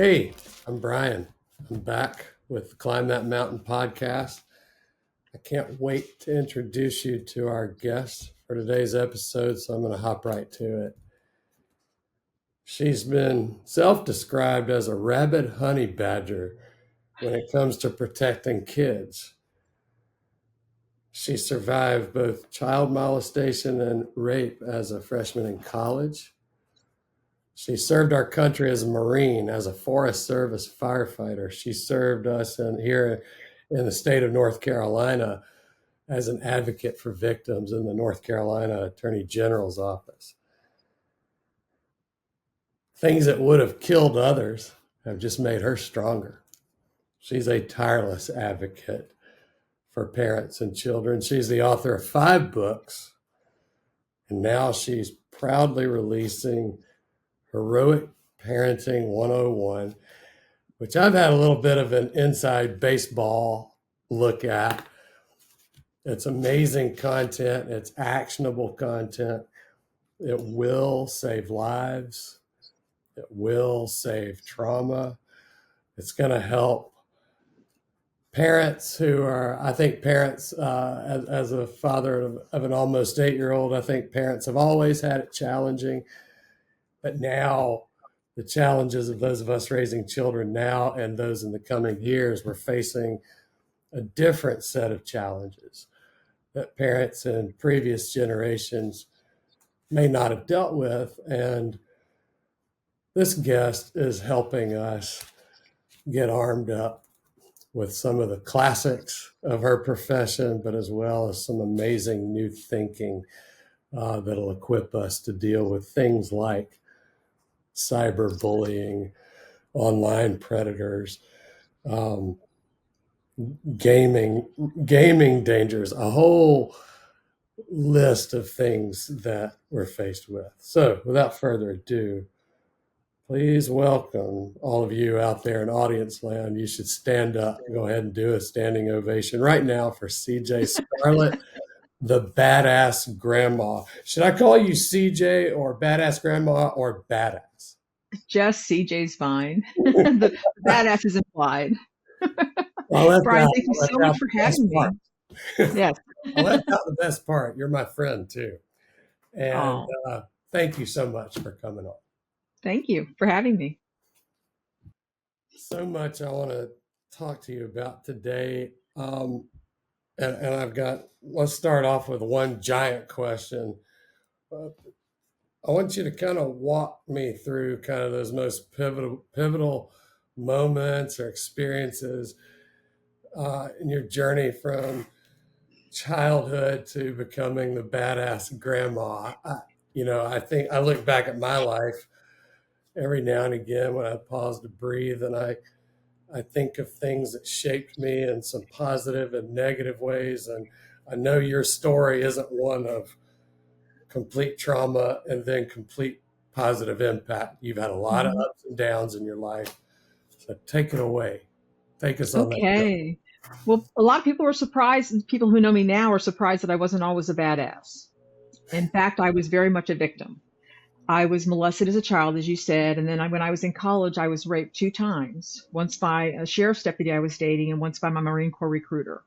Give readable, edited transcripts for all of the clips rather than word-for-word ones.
Hey, I'm Brian. I'm back with the Climb That Mountain podcast. I can't wait to introduce you to our guest for today's episode, so I'm going to hop right to it. She's been self described as a rabid honey badger when it comes to protecting kids. She survived both child molestation and rape as a freshman in college. She served our country as a Marine, as a Forest Service firefighter. She served us here in the state of North Carolina as an advocate for victims in the North Carolina Attorney General's office. Things that would have killed others have just made her stronger. She's a tireless advocate for parents and children. She's the author of 5 books, and now she's proudly releasing Heroic Parenting 101, which I've had a little bit of an inside baseball look at. It's amazing content. It's actionable content. It will save lives. It will save trauma. It's going to help parents who are, I think parents, as a father of an almost 8-year-old, I think parents have always had it challenging. But now the challenges of those of us raising children now and those in the coming years, we're facing a different set of challenges that parents in previous generations may not have dealt with. And this guest is helping us get armed up with some of the classics of her profession, but as well as some amazing new thinking that'll equip us to deal with things like cyberbullying, online predators, gaming dangers, a whole list of things that we're faced with. So without further ado, please welcome all of you out there in audience land. You should stand up and go ahead and do a standing ovation right now for CJ Scarlett, the badass grandma. Should I call you CJ or badass grandma or badass? Just CJ's fine. The badass is implied. Well, Brian, thank you so much for having me. Yes. I left out the best part. You're my friend too. And thank you so much for coming on. Thank you for having me. So much I want to talk to you about today. And let's start off with one giant question. I want you to kind of walk me through kind of those most pivotal moments or experiences in your journey from childhood to becoming the badass grandma. I think I look back at my life every now and again when I pause to breathe, and I think of things that shaped me in some positive and negative ways. And I know your story isn't one of complete trauma and then complete positive impact. You've had a lot of ups and downs in your life. So take it away. Take us on that. Okay. Well, a lot of people were surprised. People who know me now are surprised that I wasn't always a badass. In fact, I was very much a victim. I was molested as a child, as you said, and then when I was in college, I was raped 2 times, once by a sheriff's deputy I was dating and once by my Marine Corps recruiter.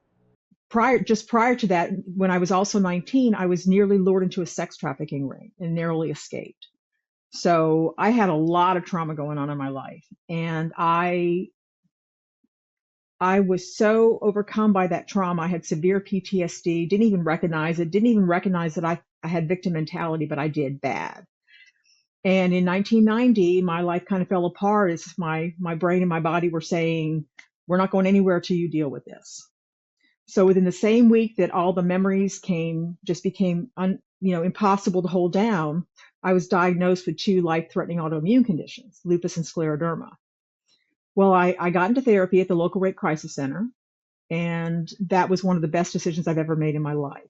Prior to that, when I was also 19, I was nearly lured into a sex trafficking ring and narrowly escaped. So I had a lot of trauma going on in my life, and I was so overcome by that trauma. I had severe PTSD, didn't even recognize that I had victim mentality, but I did bad. And in 1990, my life kind of fell apart as my brain and my body were saying, we're not going anywhere till you deal with this. So within the same week that all the memories became impossible to hold down, I was diagnosed with 2 life-threatening autoimmune conditions, lupus and scleroderma. Well, I got into therapy at the local rape crisis center, and that was one of the best decisions I've ever made in my life.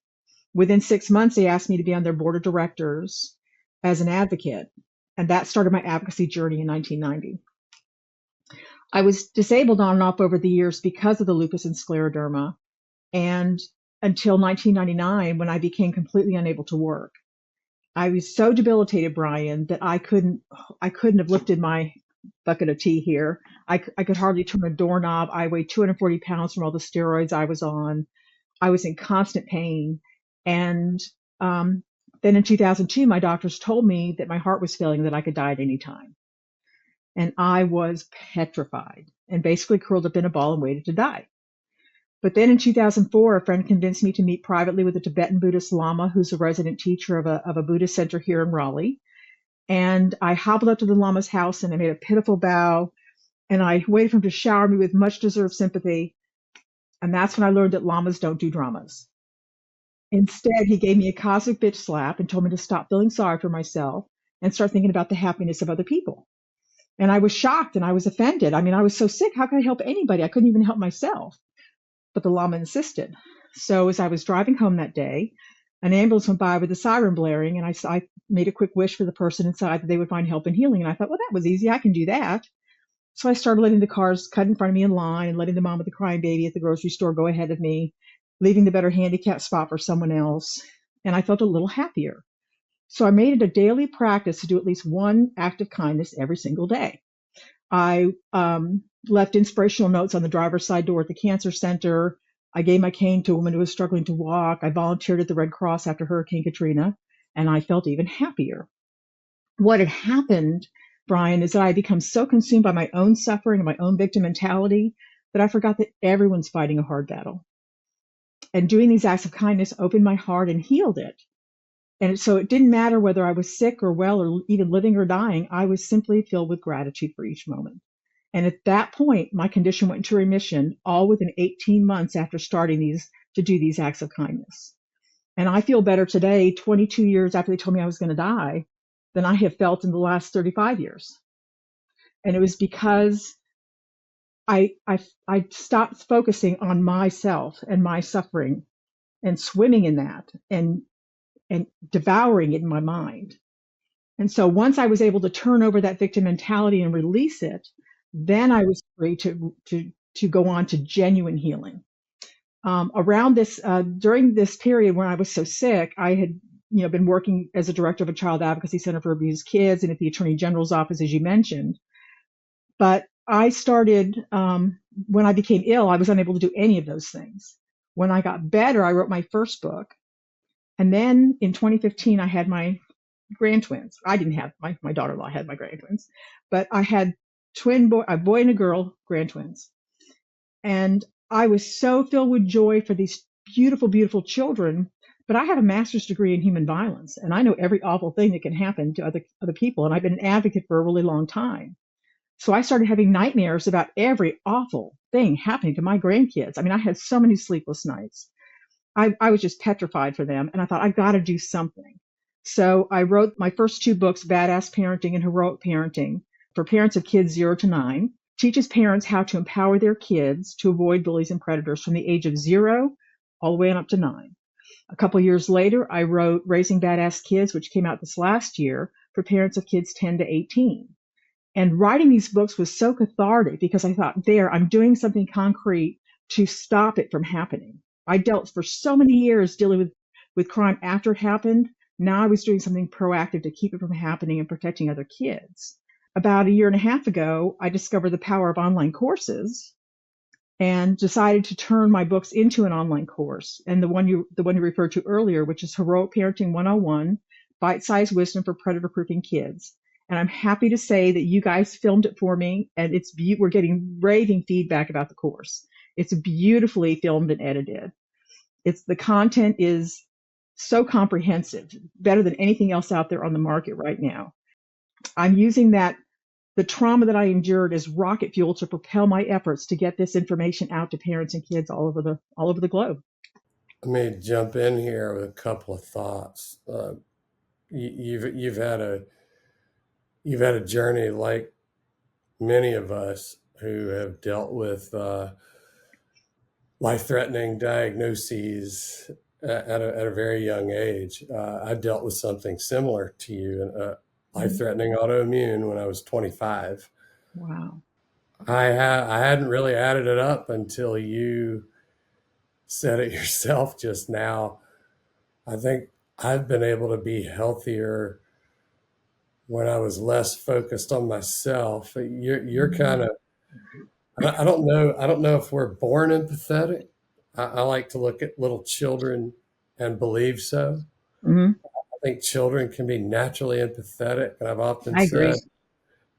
Within 6 months, they asked me to be on their board of directors as an advocate, and that started my advocacy journey in 1990. I was disabled on and off over the years because of the lupus and scleroderma, and until 1999, when I became completely unable to work. I was so debilitated, Brian, that I couldn't have lifted my bucket of tea here. I could hardly turn a doorknob. I weighed 240 pounds from all the steroids I was on. I was in constant pain. And um, then in 2002, my doctors told me that my heart was failing, that I could die at any time. And I was petrified and basically curled up in a ball and waited to die. But then in 2004, a friend convinced me to meet privately with a Tibetan Buddhist Lama who's a resident teacher of a Buddhist center here in Raleigh. And I hobbled up to the Lama's house and I made a pitiful bow and I waited for him to shower me with much deserved sympathy. And that's when I learned that Lamas don't do dramas. Instead, he gave me a cosmic bitch slap and told me to stop feeling sorry for myself and start thinking about the happiness of other people. And I was shocked and I was offended. I mean, I was so sick. How could I help anybody? I couldn't even help myself. But the Lama insisted. So as I was driving home that day, an ambulance went by with a siren blaring, and I made a quick wish for the person inside that they would find help and healing. And I thought, well, that was easy. I can do that. So I started letting the cars cut in front of me in line and letting the mom with the crying baby at the grocery store go ahead of me, leaving the better handicapped spot for someone else. And I felt a little happier. So I made it a daily practice to do at least one act of kindness every single day. I left inspirational notes on the driver's side door at the cancer center. I gave my cane to a woman who was struggling to walk. I volunteered at the Red Cross after Hurricane Katrina, and I felt even happier. What had happened, Brian, is that I had become so consumed by my own suffering and my own victim mentality that I forgot that everyone's fighting a hard battle. And doing these acts of kindness opened my heart and healed it. And so it didn't matter whether I was sick or well or even living or dying. I was simply filled with gratitude for each moment. And at that point, my condition went into remission, all within 18 months after starting to do these acts of kindness. And I feel better today, 22 years after they told me I was going to die, than I have felt in the last 35 years. And it was because I stopped focusing on myself and my suffering and swimming in that and devouring it in my mind. And so once I was able to turn over that victim mentality and release it, then I was free to go on to genuine healing. Around this, during this period when I was so sick, I had been working as a director of a child advocacy center for abused kids and at the Attorney General's office, as you mentioned. But I started, when I became ill, I was unable to do any of those things. When I got better, I wrote my first book. And then in 2015, I had my grand twins. I didn't have my daughter-in-law had my grand twins, but I had a boy and a girl grand twins. And I was so filled with joy for these beautiful, beautiful children. But I have a master's degree in human violence, and I know every awful thing that can happen to other people. And I've been an advocate for a really long time. So I started having nightmares about every awful thing happening to my grandkids. I mean, I had so many sleepless nights. I was just petrified for them. And I thought, I've got to do something. So I wrote my first two books, Badass Parenting and Heroic Parenting, for parents of kids 0 to 9, teaches parents how to empower their kids to avoid bullies and predators from the age of 0 all the way on up to 9. A couple years later, I wrote Raising Badass Kids, which came out this last year, for parents of kids 10 to 18. And writing these books was so cathartic because I thought, I'm doing something concrete to stop it from happening. I dealt for so many years dealing with crime after it happened. Now I was doing something proactive to keep it from happening and protecting other kids. About a year and a half ago, I discovered the power of online courses and decided to turn my books into an online course. And the one you referred to earlier, which is Heroic Parenting 101, Bite-Sized Wisdom for Predator-Proofing Kids. And I'm happy to say that you guys filmed it for me, and we're getting raving feedback about the course. It's beautifully filmed and edited. The content is so comprehensive, better than anything else out there on the market right now. I'm using the trauma that I endured as rocket fuel to propel my efforts to get this information out to parents and kids all over the globe. Let me jump in here with a couple of thoughts. You've had a journey like many of us who have dealt with life-threatening diagnoses at a very young age. I dealt with something similar to you, life-threatening autoimmune, when I was 25. Wow. I hadn't really added it up until you said it yourself just now. I think I've been able to be healthier when I was less focused on myself. You're kind of, I don't know if we're born empathetic. I like to look at little children and believe so. Hmm. I think children can be naturally empathetic, and I've often I agree. said,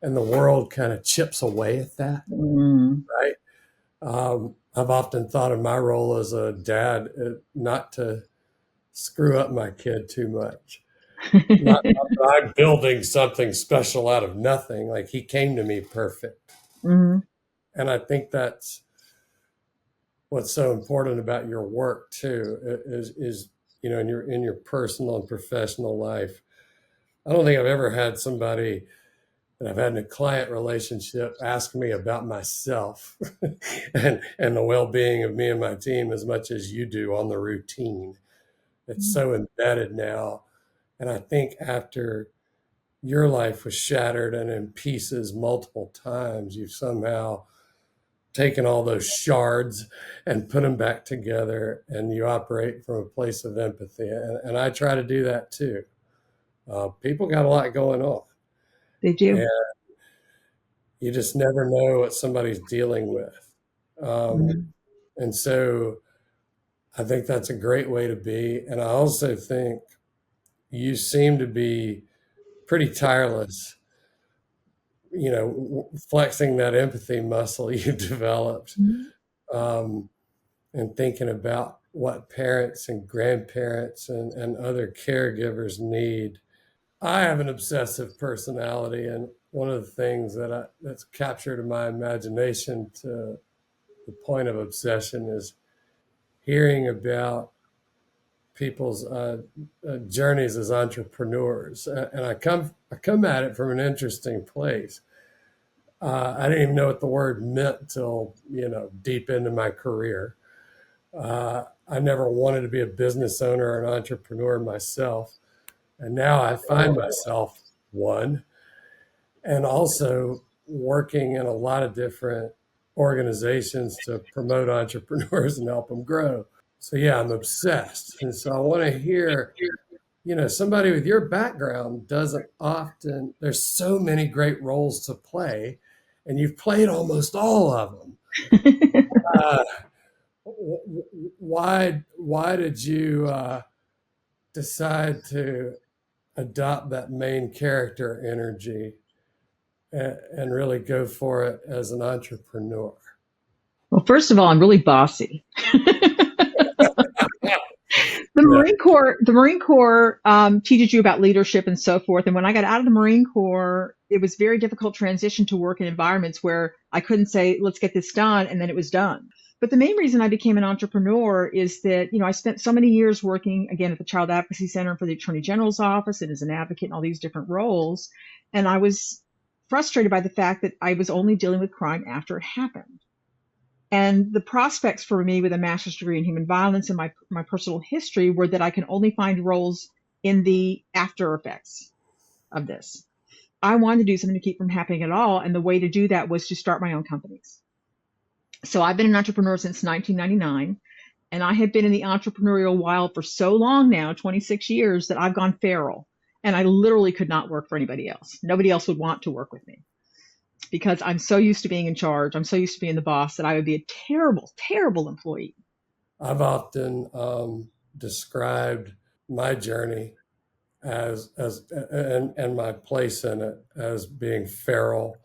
and the world kind of chips away at that, Mm. right? I've often thought of my role as a dad, not to screw up my kid too much. Not that I'm building something special out of nothing. Like he came to me perfect. Hmm. And I think that's what's so important about your work too, is in your personal and professional life. I don't think I've ever had somebody that I've had in a client relationship ask me about myself and the well-being of me and my team as much as you do on the routine. It's so embedded now. And I think after your life was shattered and in pieces multiple times, you've somehow taken all those shards and put them back together, and you operate from a place of empathy. And I try to do that too. People got a lot going on, They do. and you just never know what somebody's dealing with. Um, Mhm. and so I think that's a great way to be. And I also think you seem to be pretty tireless, flexing that empathy muscle you've developed, Mhm. um, and thinking about what parents and grandparents and other caregivers need. I have an obsessive personality, and one of the things that's captured in my imagination to the point of obsession is hearing about people's journeys as entrepreneurs, and I come at it from an interesting place. I didn't even know what the word meant till deep into my career. I never wanted to be a business owner or an entrepreneur myself, and now I find myself one, and also working in a lot of different organizations to promote entrepreneurs and help them grow. So yeah, I'm obsessed. And so I want to hear, somebody with your background doesn't often, there's so many great roles to play, and you've played almost all of them. Uh, why did you decide to adopt that main character energy and really go for it as an entrepreneur? Well, first of all, I'm really bossy. Yeah. The Marine Corps teaches you about leadership and so forth. And when I got out of the Marine Corps, it was very difficult transition to work in environments where I couldn't say, let's get this done, and then it was done. But the main reason I became an entrepreneur is that, I spent so many years working again at the Child Advocacy Center for the Attorney General's office and as an advocate in all these different roles. And I was frustrated by the fact that I was only dealing with crime after it happened. And the prospects for me with a master's degree in human violence and my personal history were that I can only find roles in the after effects of this. I wanted to do something to keep from happening at all. And the way to do that was to start my own companies. So I've been an entrepreneur since 1999. And I have been in the entrepreneurial wild for so long now, 26 years, that I've gone feral. And I literally could not work for anybody else. Nobody else would want to work with me because I'm so used to being in charge. I'm so used to being the boss that I would be a terrible, terrible employee. I've often described my journey and my place in it as being feral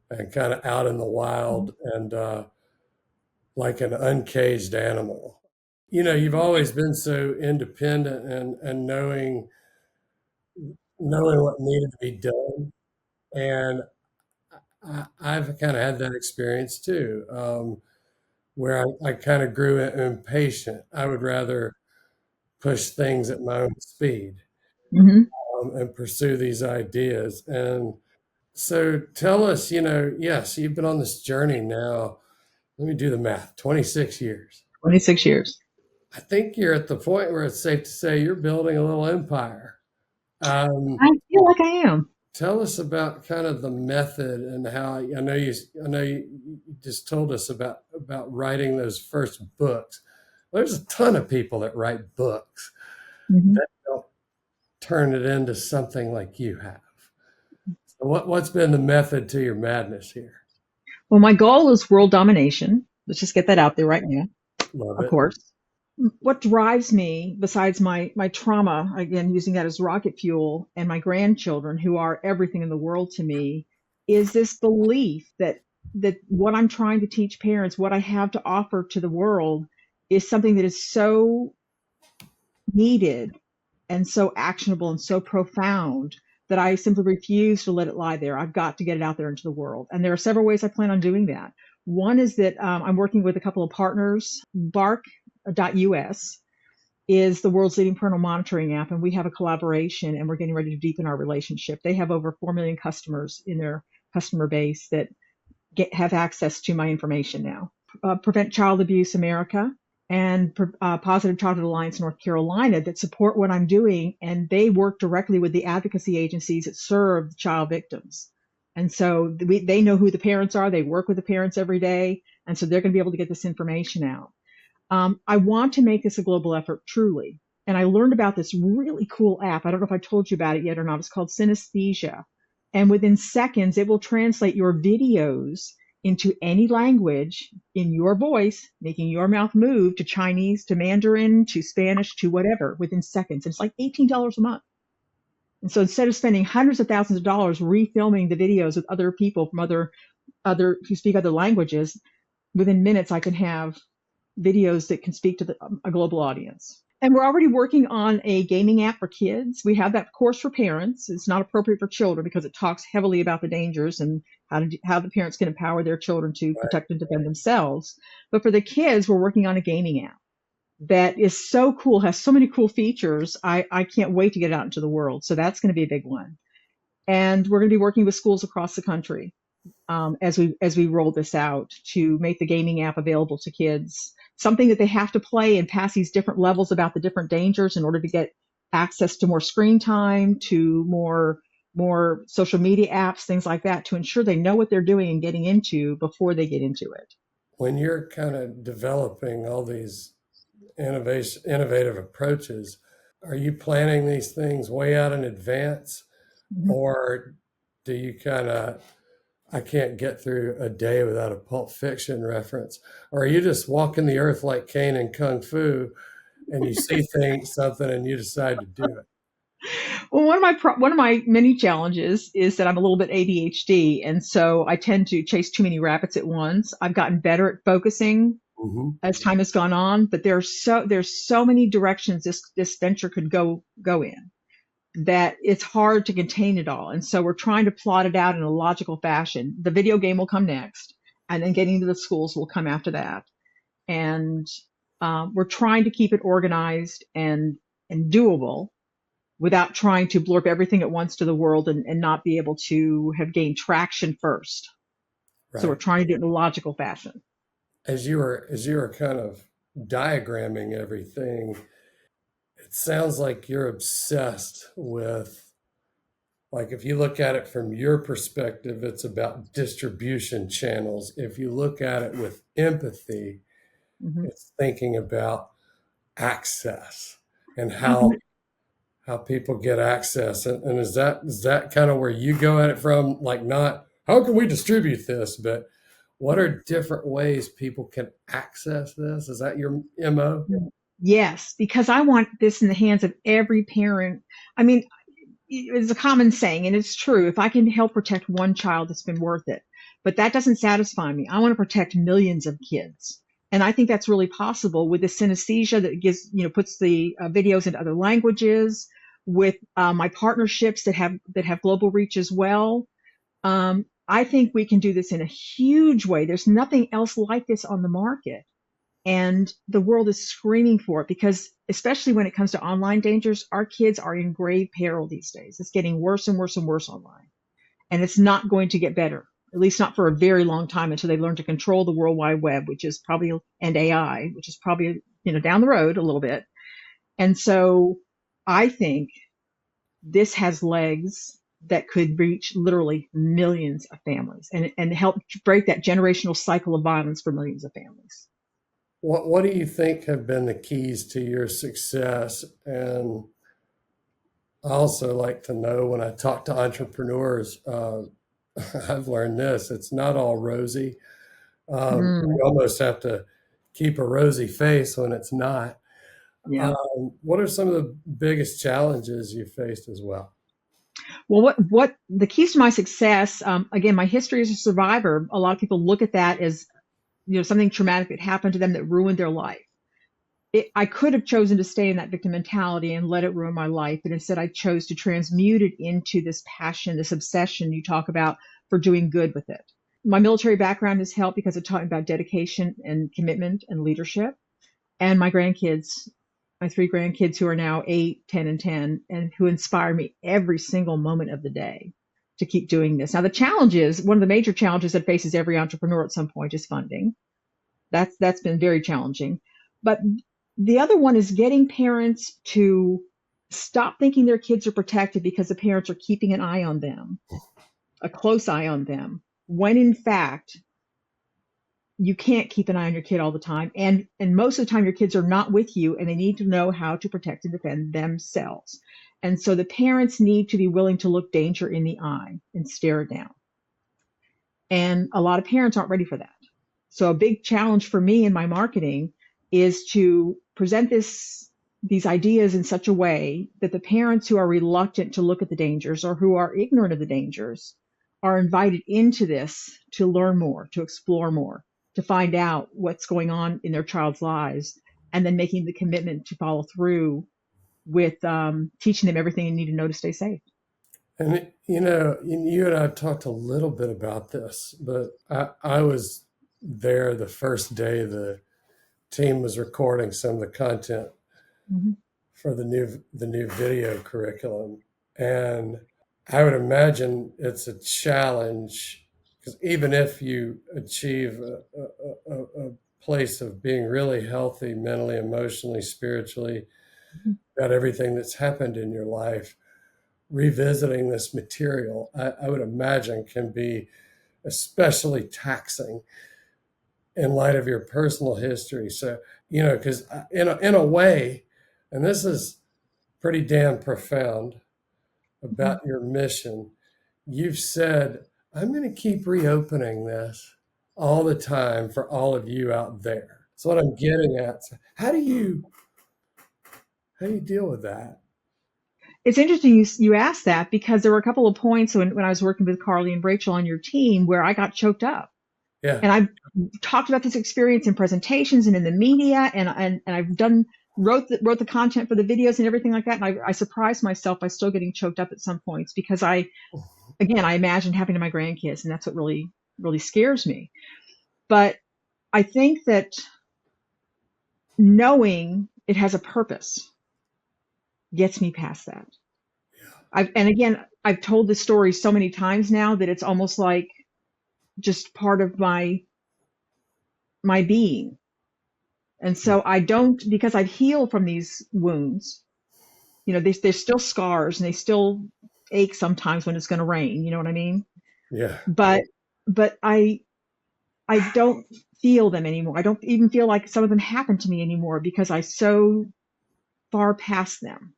and kind of out in the wild and like an uncaged animal. You've always been so independent and knowing what needed to be done, and I've kind of had that experience too, where I kind of grew impatient. I would rather push things at my own speed, Mm-hmm. and pursue these ideas. And so tell us, yes, you've been on this journey now. Let me do the math, 26 years. 26 years. I think you're at the point where it's safe to say you're building a little empire. Um, I feel like I am. Tell us about kind of the method and how I know you just told us about writing those first books. There's a ton of people that write books Mm-hmm. that don't turn it into something like you have. What's been the method to your madness here? Well, my goal is world domination. Let's just get that out there right now, Love of it. course. What drives me, besides my trauma, again, using that as rocket fuel, and my grandchildren, who are everything in the world to me, is this belief that what I'm trying to teach parents, what I have to offer to the world, is something that is so needed and so actionable and so profound that I simply refuse to let it lie there. I've got to get it out there into the world. And there are several ways I plan on doing that. One is that I'm working with a couple of partners. Bark.us is the world's leading parental monitoring app, and we have a collaboration, and we're getting ready to deepen our relationship. They have over 4 million customers in their customer base that have access to my information now. Prevent Child Abuse America and Positive Childhood Alliance North Carolina that support what I'm doing, and they work directly with the advocacy agencies that serve child victims. And so they know who the parents are. They work with the parents every day, and so they're going to be able to get this information out. I want to make this a global effort, truly. And I learned about this really cool app. I don't know if I told you about it yet or not. It's called Synesthesia. And within seconds, it will translate your videos into any language in your voice, making your mouth move, to Chinese, to Mandarin, to Spanish, to whatever, within seconds. It's like $18 a month. And so instead of spending hundreds of thousands of dollars refilming the videos with other people from other who speak other languages, within minutes I can have videos that can speak to a global audience. And we're already working on a gaming app for kids. We have that course for parents. It's not appropriate for children because it talks heavily about the dangers and how the parents can empower their children to protect and defend themselves. But for the kids, we're working on a gaming app that is so cool, has so many cool features. I can't wait to get it out into the world. So that's going to be a big one. And we're going to be working with schools across the country as we roll this out to make the gaming app available to kids, something that they have to play and pass these different levels about the different dangers in order to get access to more screen time, to more social media apps, things like that, to ensure they know what they're doing and getting into before they get into it. When you're kind of developing all these innovative approaches, are you planning these things way out in advance, Mm-hmm. or do you kind of, I can't get through a day without a Pulp Fiction reference, or are you just walking the earth like Kane in Kung Fu, and you see something, and you decide to do it? Well, one of my many challenges is that I'm a little bit ADHD, and so I tend to chase too many rabbits at once. I've gotten better at focusing Mm-hmm. as time has gone on, but there's so many directions this venture could go in that it's hard to contain it all. And so we're trying to plot it out in a logical fashion. The video game will come next, and then getting to the schools will come after that. And we're trying to keep it organized and doable without trying to blurb everything at once to the world and not be able to have gained traction first. Right. So we're trying to do it in a logical fashion. As you were kind of diagramming everything, it sounds like you're obsessed with, like, if you look at it from your perspective, it's about distribution channels. If you look at it with empathy, Mm-hmm. it's thinking about access and how people get access. And is that kind of where you go at it from? Like, not how can we distribute this, but what are different ways people can access this? Is that your MO? Yes, because I want this in the hands of every parent. I mean, it's a common saying, and it's true. If I can help protect one child, it's been worth it. But that doesn't satisfy me. I want to protect millions of kids. And I think that's really possible with the synesthesia that gives, puts the videos into other languages, with my partnerships that have global reach as well. I think we can do this in a huge way. There's nothing else like this on the market. And the world is screaming for it because, especially when it comes to online dangers, our kids are in grave peril these days. It's getting worse and worse and worse online. And it's not going to get better, at least not for a very long time, until they learn to control the World Wide Web, and AI, which is probably, down the road a little bit. And so I think this has legs that could reach literally millions of families and help break that generational cycle of violence for millions of families. What do you think have been the keys to your success? And I also like to know when I talk to entrepreneurs, I've learned this, it's not all rosy. Mm, You almost have to keep a rosy face when it's not. yeah. What are some of the biggest challenges you faced as well? Well, what the keys to my success? Again, my history as a survivor. A lot of people look at that as something traumatic that happened to them that ruined their life. I could have chosen to stay in that victim mentality and let it ruin my life, but instead I chose to transmute it into this passion, this obsession you talk about for doing good with it. My military background has helped because it taught me about dedication and commitment and leadership. And my grandkids, my three grandkids who are now 8, 10, and 10, and who inspire me every single moment of the day to keep doing this. Now, the challenge is one of the major challenges that faces every entrepreneur at some point is funding. That's been very challenging. But the other one is getting parents to stop thinking their kids are protected because the parents are keeping an eye on them, a close eye on them, when in fact you can't keep an eye on your kid all the time, and most of the time your kids are not with you and they need to know how to protect and defend themselves. And so the parents need to be willing to look danger in the eye and stare it down. And a lot of parents aren't ready for that. So a big challenge for me in my marketing is to present these ideas in such a way that the parents who are reluctant to look at the dangers or who are ignorant of the dangers are invited into this to learn more, to explore more, to find out what's going on in their child's lives, and then making the commitment to follow through with teaching them everything they need to know to stay safe. And you and I have talked a little bit about this, but I was there the first day the team was recording some of the content Mm-hmm. for the new video curriculum, and I would imagine it's a challenge because even if you achieve a place of being really healthy mentally, emotionally, spiritually, about everything that's happened in your life, revisiting this material, I would imagine can be especially taxing in light of your personal history. So, because in a way, and this is pretty damn profound Mm-hmm. about your mission, you've said, I'm going to keep reopening this all the time for all of you out there. So what I'm getting at, so how do you deal with that? It's interesting you asked that because there were a couple of points when I was working with Carly and Rachel on your team where I got choked up. Yeah. And I've talked about this experience in presentations and in the media, and I've wrote the content for the videos and everything like that. And I surprised myself by still getting choked up at some points because I imagine happening to my grandkids, and that's what really, really scares me. But I think that knowing it has a purpose gets me past that. I've told this story so many times now that it's almost like just part of my being. And so I don't, because I've healed from these wounds, they're still scars and they still ache sometimes when it's going to rain. You know what I mean? Yeah. But, but I don't feel them anymore. I don't even feel like some of them happen to me anymore because I so far past them.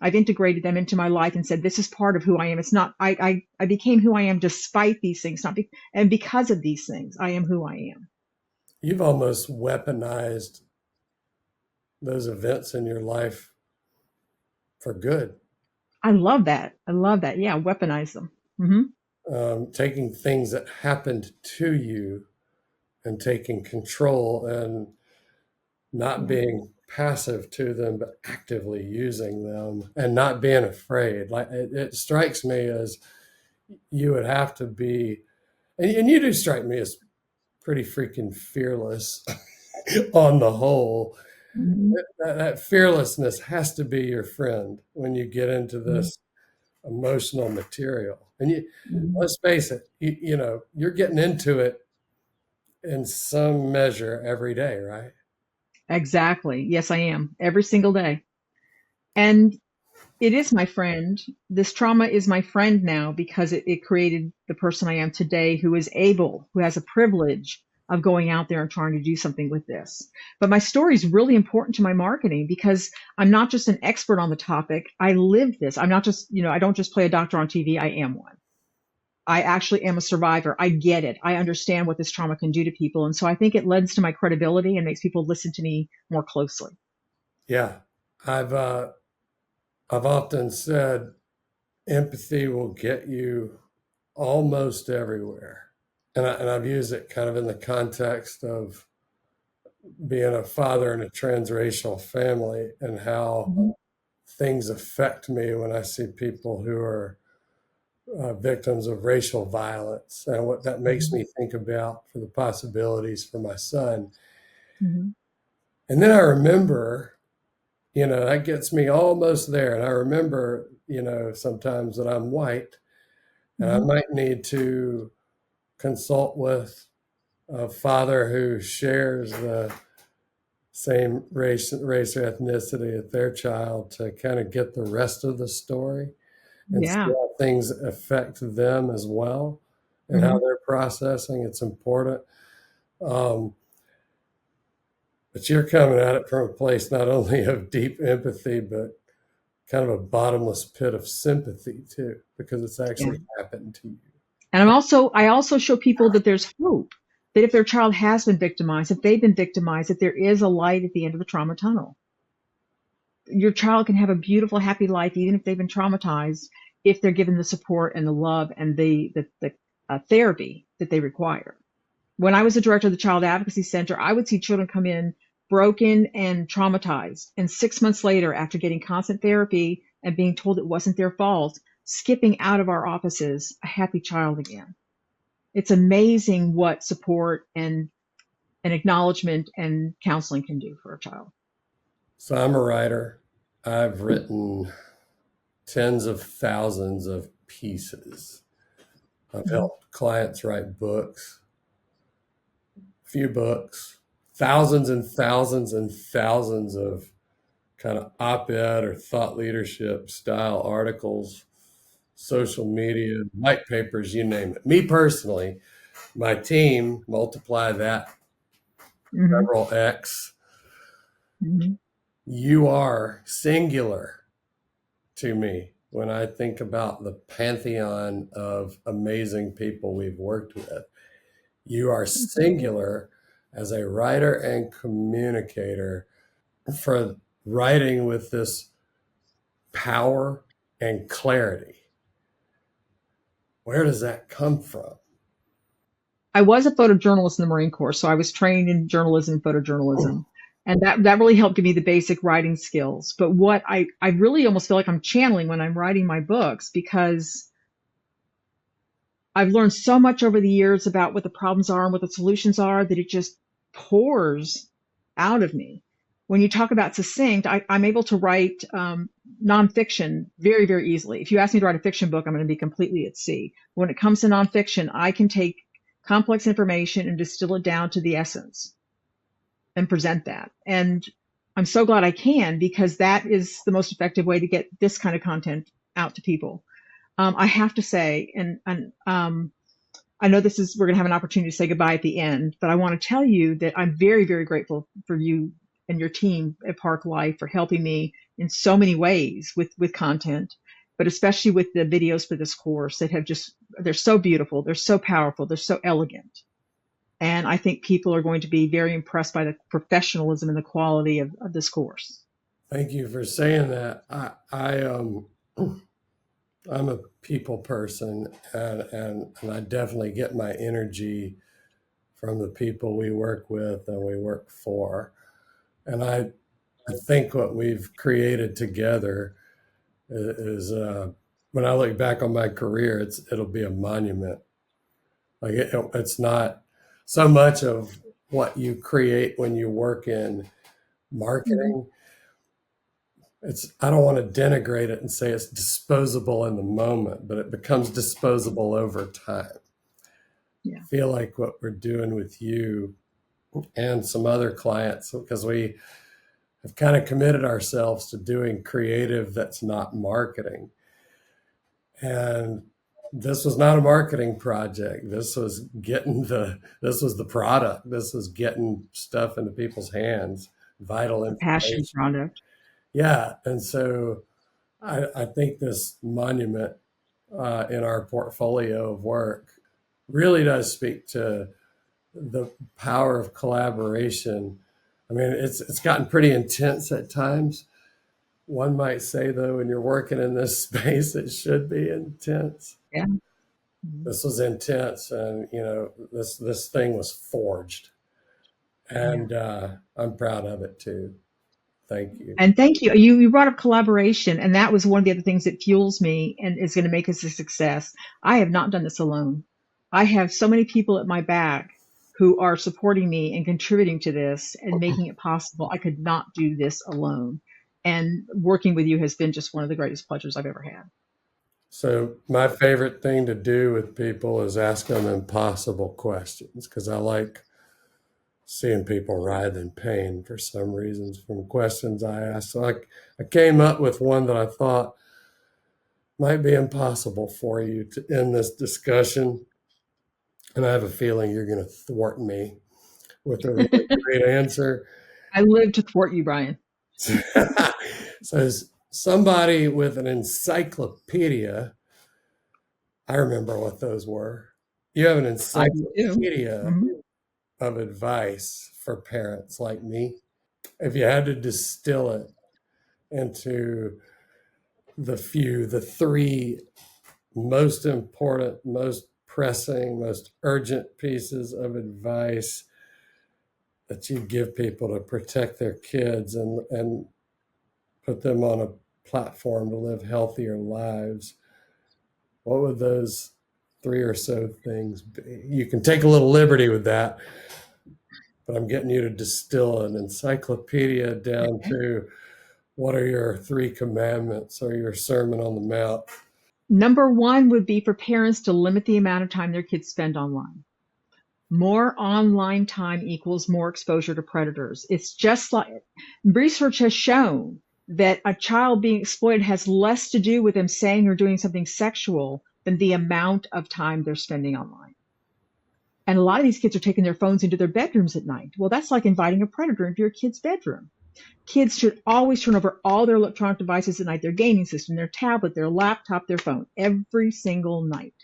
I've integrated them into my life and said, this is part of who I am. It's not, I became who I am despite these things, and because of these things, I am who I am. You've almost weaponized those events in your life for good. I love that. I love that. Yeah. Weaponize them. Hmm. Taking things that happened to you and taking control and not Yeah. being passive to them, but actively using them and not being afraid. Like it strikes me as you would have to be, and you do strike me as pretty freaking fearless on the whole. Hmm. That fearlessness has to be your friend when you get into this emotional material. And Hmm. let's face it, you're getting into it in some measure every day, right? Exactly. Yes, I am every single day. And it is my friend. This trauma is my friend now because it created the person I am today who is able, who has a privilege of going out there and trying to do something with this. But my story is really important to my marketing because I'm not just an expert on the topic. I live this. I'm not just, I don't just play a doctor on TV. I am one. I actually am a survivor. I get it. I understand what this trauma can do to people. And so I think it lends to my credibility and makes people listen to me more closely. Yeah. I've often said empathy will get you almost everywhere. And I've used it kind of in the context of being a father in a transracial family and how things affect me when I see people who are victims of racial violence and what that makes me think about for the possibilities for my son. Mm-hmm. And then I remember, that gets me almost there. And I remember, sometimes that I'm white and I might need to consult with a father who shares the same race or ethnicity as their child to kind of get the rest of the story and see Yeah. how things affect them as well and Mm-hmm. how they're processing. It's important. But you're coming at it from a place not only of deep empathy, but kind of a bottomless pit of sympathy too, because it's Yeah. actually happened to you. And I also show people that there's hope, that if their child has been victimized, if they've been victimized, that there is a light at the end of the trauma tunnel. Your child can have a beautiful, happy life, even if they've been traumatized, if they're given the support and the love and the therapy that they require. When I was the director of the Child Advocacy Center, I would see children come in broken and traumatized. And 6 months later, after getting constant therapy and being told it wasn't their fault, skipping out of our offices, a happy child again. It's amazing what support and acknowledgement and counseling can do for a child. So I'm a writer. I've written tens of thousands of pieces. I've helped clients write books, few books, thousands and thousands and thousands of kind of op-ed or thought leadership style articles, social media, white papers, you name it. Me personally, my team, multiply that several X. Mm-hmm. You are singular to me when I think about the pantheon of amazing people we've worked with. You are singular as a writer and communicator for writing with this power and clarity. Where does that come from? I was a photojournalist in the Marine Corps, so I was trained in journalism and photojournalism. And that really helped give me the basic writing skills. But what I really almost feel like I'm channeling when I'm writing my books, because I've learned so much over the years about what the problems are and what the solutions are that it just pours out of me. When you talk about succinct, I'm able to write nonfiction very, very easily. If you ask me to write a fiction book, I'm going to be completely at sea. When it comes to nonfiction, I can take complex information and distill it down to the essence and present that. And I'm so glad I can, because that is the most effective way to get this kind of content out to people. I have to say, and I know we're going to have an opportunity to say goodbye at the end, but I want to tell you that I'm very, very grateful for you and your team at Park Life for helping me in so many ways with content, but especially with the videos for this course that they're so beautiful, they're so powerful, they're so elegant. And I think people are going to be very impressed by the professionalism and the quality of this course. Thank you for saying that. I'm a people person, and I definitely get my energy from the people we work with and we work for. And I think what we've created together is when I look back on my career, it'll be a monument. Like it's not so much of what you create when you work in marketing. I don't want to denigrate it and say it's disposable in the moment, but it becomes disposable over time. Yeah. I feel like what we're doing with you and some other clients, because we have kind of committed ourselves to doing creative that's not marketing. And this was not a marketing project. This was the product. This was getting stuff into people's hands, vital A passion information. product. Yeah. And so I think this monument in our portfolio of work really does speak to the power of collaboration. I mean, it's gotten pretty intense at times. One might say, though, when you're working in this space, it should be intense. Yeah. This was intense, and this thing was forged, Yeah. and I'm proud of it too. Thank you. And thank you. You brought up collaboration, and that was one of the other things that fuels me and is going to make us a success. I have not done this alone. I have so many people at my back who are supporting me and contributing to this and making it possible. I could not do this alone. And working with you has been just one of the greatest pleasures I've ever had. So my favorite thing to do with people is ask them impossible questions because I like seeing people writhe in pain for some reasons from questions I asked. So I came up with one that I thought might be impossible for you to end this discussion. And I have a feeling you're going to thwart me with a really great answer. I live to thwart you, Brian. So somebody with an encyclopedia, I remember what those were. You have an encyclopedia of advice for parents like me. If you had to distill it into the three most important, most pressing, most urgent pieces of advice that you give people to protect their kids and put them on a platform to live healthier lives, what would those three or so things be? You can take a little liberty with that, but I'm getting you to distill an encyclopedia down to what are your 3 commandments or your Sermon on the Mount. Number 1 would be for parents to limit the amount of time their kids spend online. More online time equals more exposure to predators. It's just like research has shown that a child being exploited has less to do with them saying or doing something sexual than the amount of time they're spending online. And a lot of these kids are taking their phones into their bedrooms at night. Well, that's like inviting a predator into your kid's bedroom. Kids should always turn over all their electronic devices at night, their gaming system, their tablet, their laptop, their phone, every single night.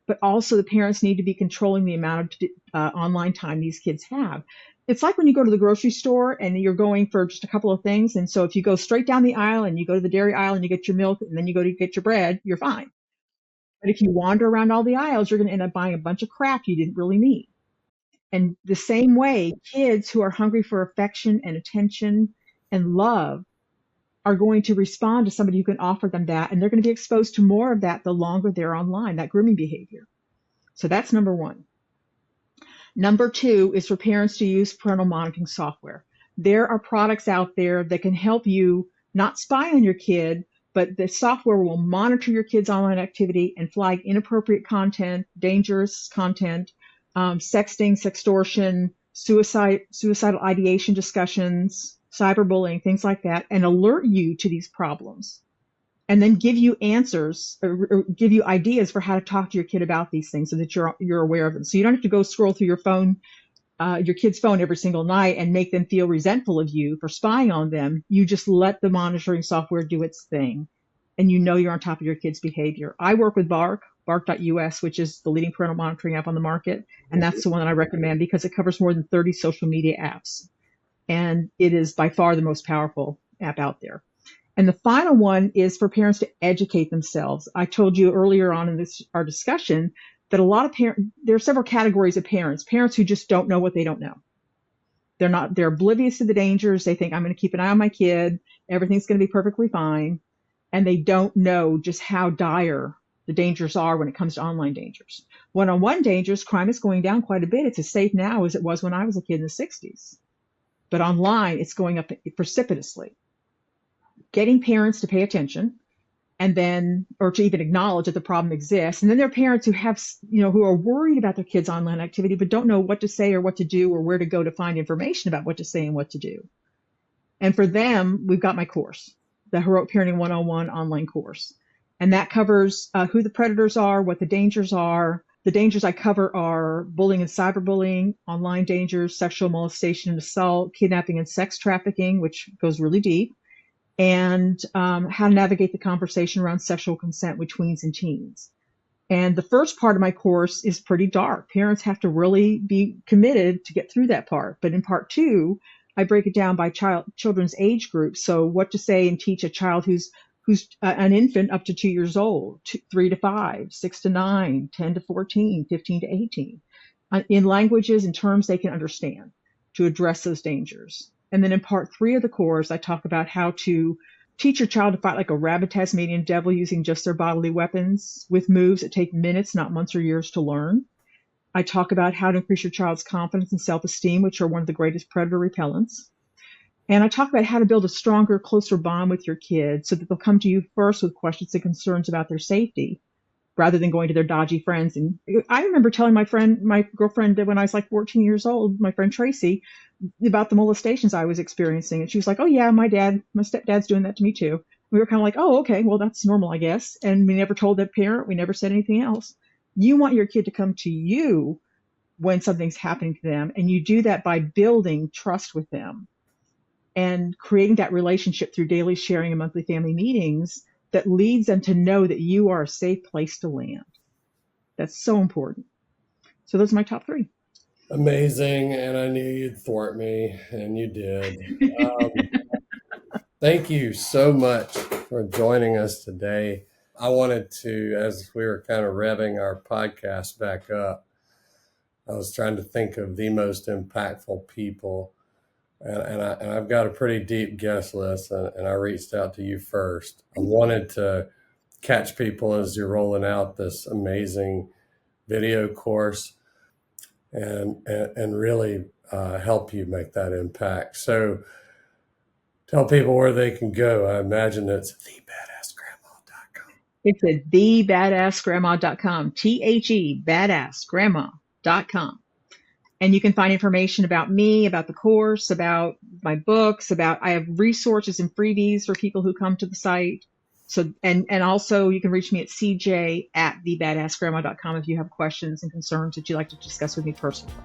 But also the parents need to be controlling the amount of online time these kids have. It's like when you go to the grocery store and you're going for just a couple of things. And so if you go straight down the aisle and you go to the dairy aisle and you get your milk and then you go to get your bread, you're fine. But if you wander around all the aisles, you're going to end up buying a bunch of crap you didn't really need. And the same way, kids who are hungry for affection and attention and love are going to respond to somebody who can offer them that. And they're going to be exposed to more of that the longer they're online, that grooming behavior. So that's number 1. Number 2 is for parents to use parental monitoring software. There are products out there that can help you not spy on your kid, but the software will monitor your kid's online activity and flag inappropriate content, dangerous content, sexting, sextortion, suicidal ideation discussions, cyberbullying, things like that, and alert you to these problems. And then give you answers or give you ideas for how to talk to your kid about these things so that you're aware of them. So you don't have to go scroll through your phone, your kid's phone every single night and make them feel resentful of you for spying on them. You just let the monitoring software do its thing, and you know you're on top of your kid's behavior. I work with Bark.us, which is the leading parental monitoring app on the market, and that's the one that I recommend because it covers more than 30 social media apps, and it is by far the most powerful app out there. And the final one is for parents to educate themselves. I told you earlier on in our discussion that a lot of there are several categories of parents who just don't know what they don't know. They're oblivious to the dangers. They think I'm going to keep an eye on my kid. Everything's going to be perfectly fine. And they don't know just how dire the dangers are when it comes to online dangers. One-on-one dangers, crime is going down quite a bit. It's as safe now as it was when I was a kid in the 60s. But online, it's going up precipitously. Getting parents to pay attention and then, or to even acknowledge that the problem exists. And then there are parents who have, who are worried about their kids' online activity, but don't know what to say or what to do or where to go to find information about what to say and what to do. And for them, we've got my course, the Heroic Parenting 101 online course. And that covers who the predators are, what the dangers are. The dangers I cover are bullying and cyberbullying, online dangers, sexual molestation and assault, kidnapping and sex trafficking, which goes really deep, and how to navigate the conversation around sexual consent with tweens and teens. And the first part of my course is pretty dark. Parents have to really be committed to get through that part. But in part 2, I break it down by children's age groups. So what to say and teach a child who's an infant up to 2 years old, 3 to 5, 6 to 9, 10 to 14, 15 to 18, in languages and terms they can understand to address those dangers. And then in part 3 of the course, I talk about how to teach your child to fight like a rabid Tasmanian devil using just their bodily weapons with moves that take minutes, not months or years to learn. I talk about how to increase your child's confidence and self-esteem, which are one of the greatest predator repellents. And I talk about how to build a stronger, closer bond with your kids so that they'll come to you first with questions and concerns about their safety rather than going to their dodgy friends. And I remember telling my girlfriend that when I was like 14 years old, my friend Tracy, about the molestations I was experiencing. And she was like, oh yeah, my stepdad's doing that to me too. We were kind of like, oh, okay, well, that's normal, I guess. And we never told that parent. We never said anything else. You want your kid to come to you when something's happening to them. And you do that by building trust with them and creating that relationship through daily sharing and monthly family meetings that leads them to know that you are a safe place to land. That's so important. So those are my top 3. Amazing. And I knew you'd thwart me, and you did. Thank you so much for joining us today. I wanted to, as we were kind of revving our podcast back up, I was trying to think of the most impactful people. And I've got a pretty deep guest list, and I reached out to you first. I wanted to catch people as you're rolling out this amazing video course and really help you make that impact. So tell people where they can go. I imagine it's thebadassgrandma.com. It's at thebadassgrandma.com, THE, badassgrandma.com. And you can find information about me, about the course, about my books, I have resources and freebies for people who come to the site. So, and also you can reach me at CJ@thebadassgrandma.com if you have questions and concerns that you'd like to discuss with me personally.